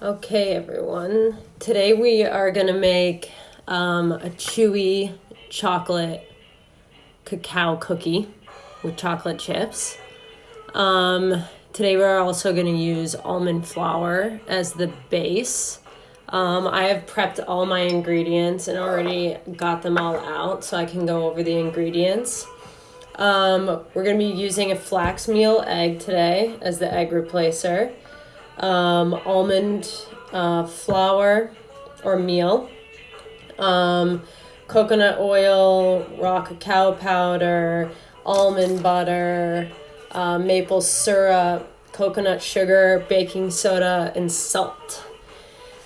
Okay, everyone. Today we are gonna make a chewy chocolate cacao cookie with chocolate chips. Today we're also gonna use almond flour as the base. I have prepped all my ingredients and already got them all out, so I can go over the ingredients. We're gonna be using a flax meal egg today as the egg replacer. Almond flour or meal, coconut oil, raw cacao powder, almond butter, maple syrup, coconut sugar, baking soda, and salt.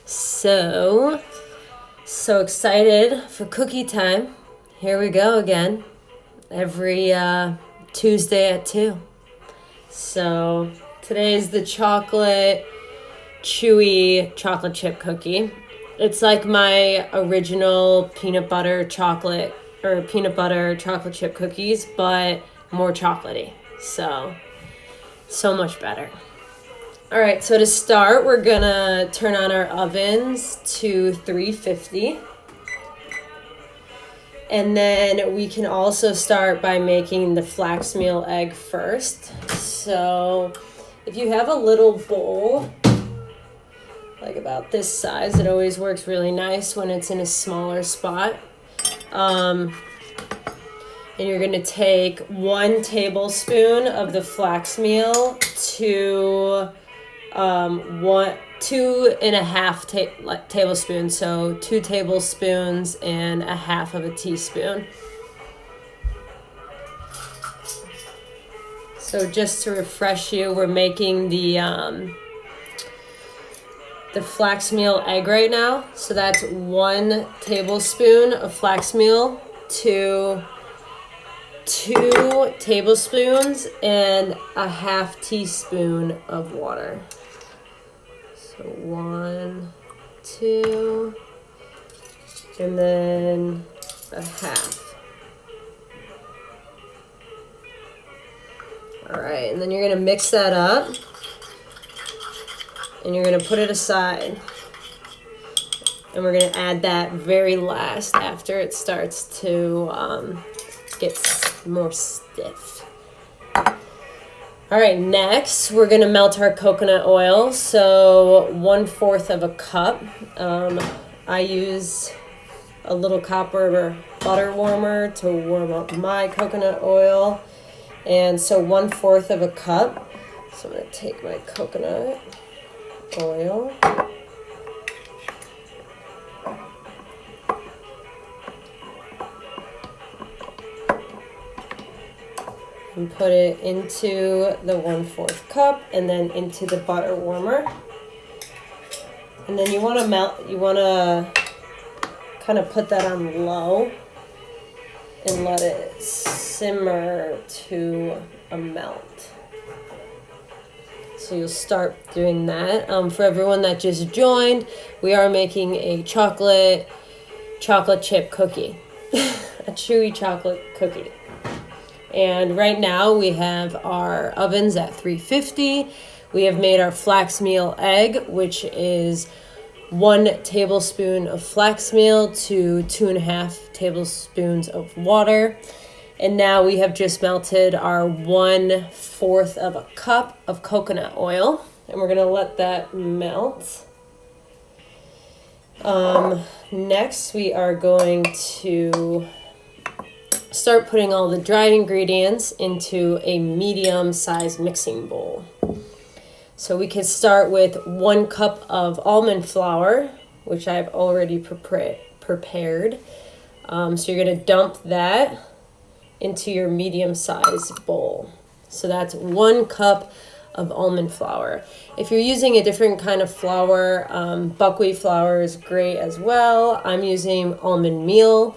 So excited for cookie time. Here we go again, every Tuesday at 2. So today's the chocolate chewy chocolate chip cookie. It's like my original peanut butter chocolate chocolate chip cookies, but more chocolatey. So much better. All right, so to start, we're gonna turn on our ovens to 350. And then we can also start by making the flax meal egg first. So if you have a little bowl, like about this size, it always works really nice when it's in a smaller spot. And you're gonna take 1 tablespoon of the flax meal to 2.5 tablespoons. So 2 tablespoons and a half of a teaspoon. So just to refresh you, we're making the flax meal egg right now. So that's 1 tablespoon of flax meal to 2 tablespoons and a half teaspoon of water. So 1, 2, and then a half. All right, and then you're gonna mix that up and you're gonna put it aside. And we're gonna add that very last after it starts to get more stiff. All right, next we're gonna melt our coconut oil. So 1/4 of a cup. I use a little copper butter warmer to warm up my coconut oil. And so 1/4 of a cup. So I'm gonna take my coconut oil. And put it into the 1/4 cup and then into the butter warmer. And then you want to kind of put that on low and let it simmer to a melt. So you'll start doing that. For everyone that just joined, we are making a chocolate chip cookie, a chewy chocolate cookie. And right now we have our ovens at 350. We have made our flax meal egg, which is 1 tablespoon of flax meal to 2.5 tablespoons of water. And now we have just melted our 1/4 of a cup of coconut oil. And we're gonna let that melt. Next we are going to start putting all the dried ingredients into a medium-sized mixing bowl. So we can start with 1 cup of almond flour, which I've already prepared. So you're gonna dump that into your medium-sized bowl. So that's 1 cup of almond flour. If you're using a different kind of flour, buckwheat flour is great as well. I'm using almond meal,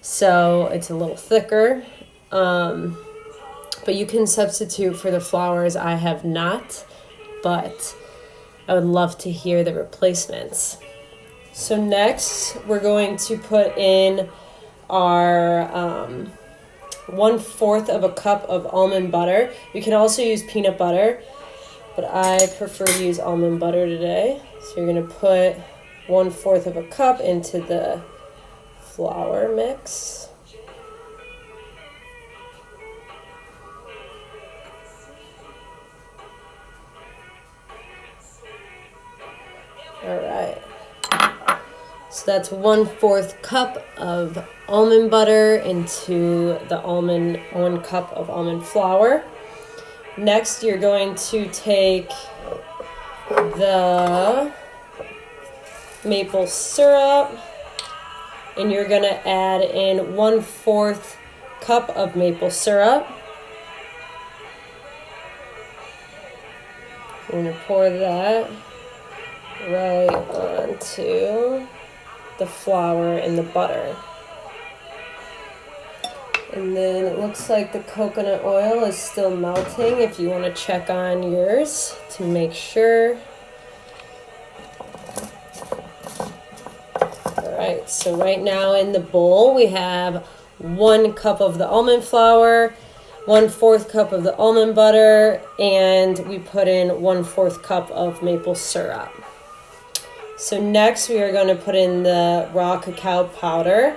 so it's a little thicker. But you can substitute for the flours. I have not, but I would love to hear the replacements. So next, we're going to put in our 1/4 of a cup of almond butter. You can also use peanut butter. but I prefer to use almond butter today. So you're going to put 1/4 of a cup into the flour mix. All right. So that's 1/4 cup of almond butter into the 1 cup of almond flour. Next, you're going to take the maple syrup and you're going to add in 1/4 cup of maple syrup. You're going to pour that right onto the flour and the butter. And then it looks like the coconut oil is still melting if you want to check on yours to make sure. Alright, so right now in the bowl we have 1 cup of the almond flour, 1/4 cup of the almond butter, and we put in 1/4 cup of maple syrup. So next we are going to put in the raw cacao powder.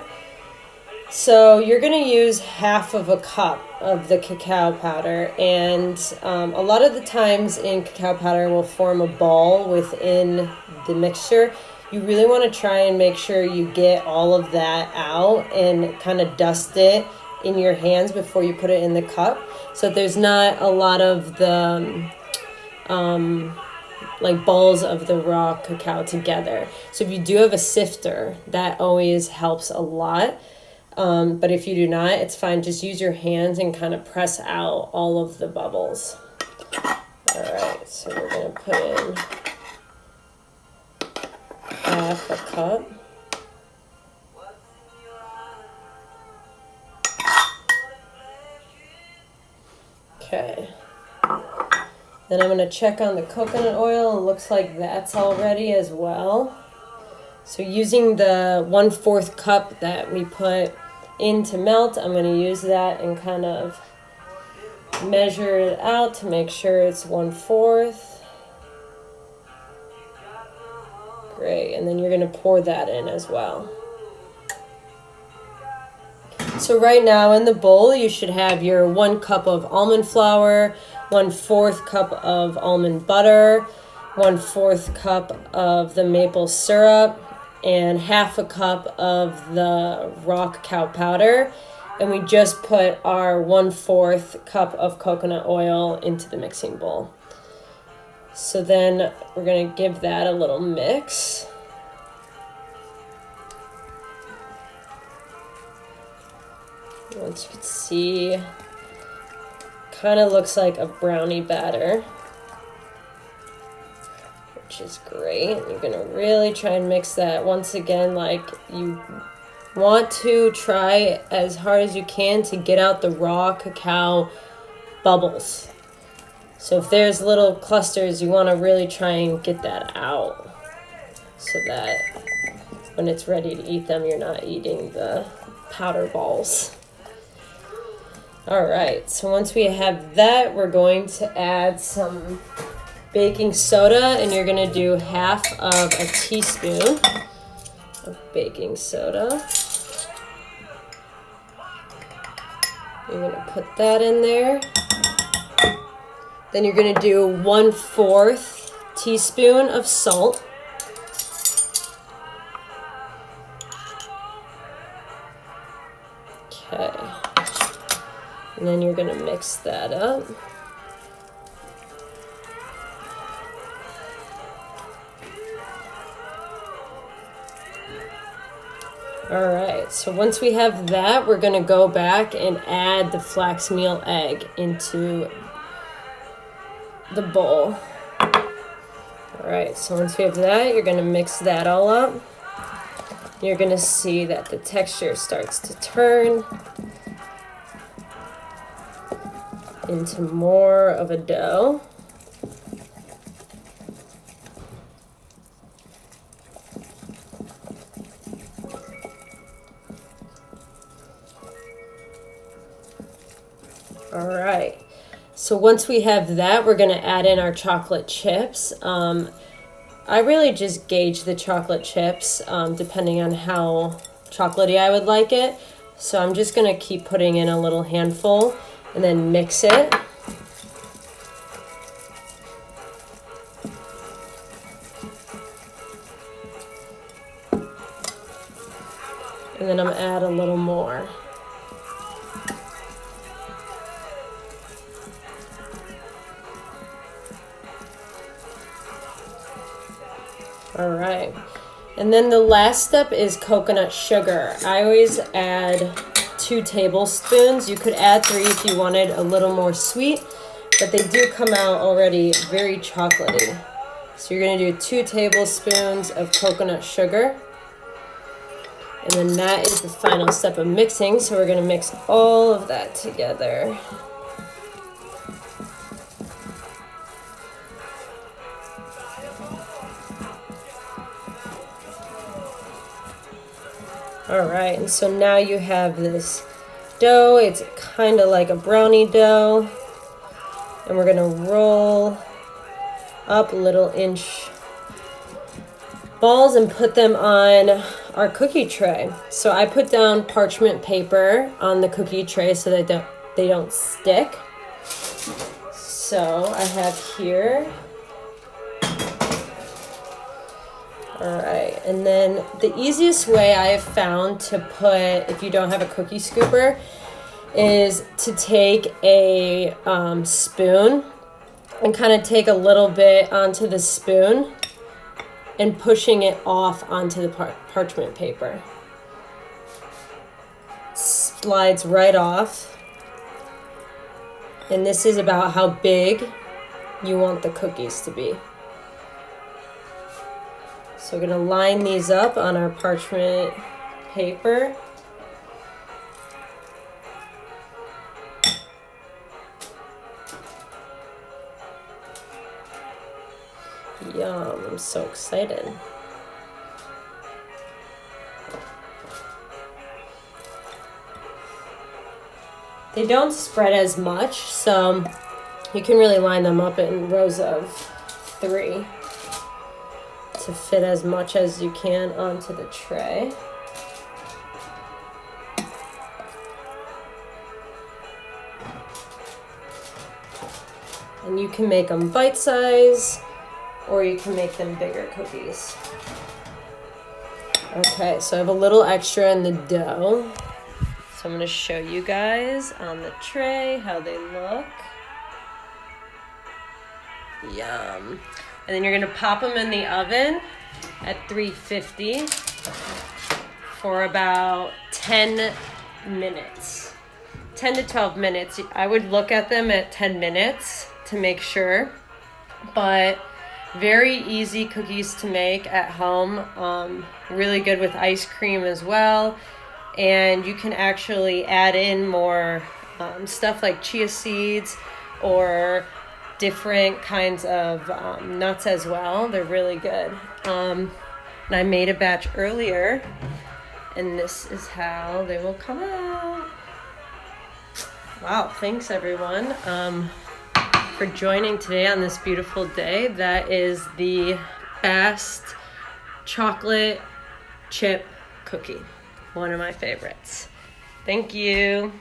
So you're going to use 1/2 of a cup of the cacao powder, and a lot of the times in cacao powder will form a ball within the mixture. You really want to try and make sure you get all of that out and kind of dust it in your hands before you put it in the cup, so there's not a lot of the like balls of the raw cacao together. So if you do have a sifter, that always helps a lot. But if you do not, it's fine. Just use your hands and kind of press out all of the bubbles. All right, so we're going to put in 1/2 cup. Okay. Then I'm going to check on the coconut oil. It looks like that's all ready as well. So using the 1/4 cup that we put in to melt, I'm going to use that and kind of measure it out to make sure it's 1/4. Great, and then you're going to pour that in as well. So right now in the bowl, you should have your 1 cup of almond flour, 1/4 cup of almond butter, 1/4 cup of the maple syrup, and 1/2 cup of the raw cacao powder. And we just put our 1/4 cup of coconut oil into the mixing bowl. So then we're going to give that a little mix. Once you can see, kind of looks like a brownie batter, which is great. You're going to really try and mix that. Once again, like, you want to try as hard as you can to get out the raw cacao bubbles. So if there's little clusters, you want to really try and get that out so that when it's ready to eat them, you're not eating the powder balls. All right, so once we have that, we're going to add some baking soda, and you're going to do 1/2 of a teaspoon of baking soda. You're going to put that in there. Then you're going to do 1/4 teaspoon of salt. Okay. And then you're going to mix that up. All right, so once we have that, we're going to go back and add the flax meal egg into the bowl. All right, so once we have that, you're going to mix that all up. You're going to see that the texture starts to turn into more of a dough. All right, So once we have that, we're going to add in our chocolate chips. I really just gauge the chocolate chips depending on how chocolatey I would like it. So I'm just going to keep putting in a little handful and then mix it. And then I'm going to add a little more. All right. And then the last step is coconut sugar. I always add 2 tablespoons. You could add 3 if you wanted a little more sweet, but they do come out already very chocolatey. So you're going to do 2 tablespoons of coconut sugar. And then that is the final step of mixing. So we're going to mix all of that together. All right, and so now you have this dough. It's kind of like a brownie dough. And we're gonna roll up little inch balls and put them on our cookie tray. So I put down parchment paper on the cookie tray so that they don't stick. So I have here. All right, and then the easiest way I have found to put, if you don't have a cookie scooper, is to take a spoon and kind of take a little bit onto the spoon and pushing it off onto the parchment paper. Slides right off. And this is about how big you want the cookies to be. So we're going to line these up on our parchment paper. Yum, I'm so excited. They don't spread as much, so you can really line them up in rows of 3. To fit as much as you can onto the tray. And you can make them bite size or you can make them bigger cookies. Okay, so I have a little extra in the dough. So I'm going to show you guys on the tray how they look. Yum. And then you're going to pop them in the oven at 350 for about 10 minutes. 10 to 12 minutes. I would look at them at 10 minutes to make sure. But very easy cookies to make at home. Really good with ice cream as well. And you can actually add in more stuff like chia seeds or different kinds of nuts as well. They're really good. And I made a batch earlier, and this is how they will come out. Wow, thanks everyone for joining today on this beautiful day. That is the Fast chocolate chip cookie. One of my favorites. Thank you.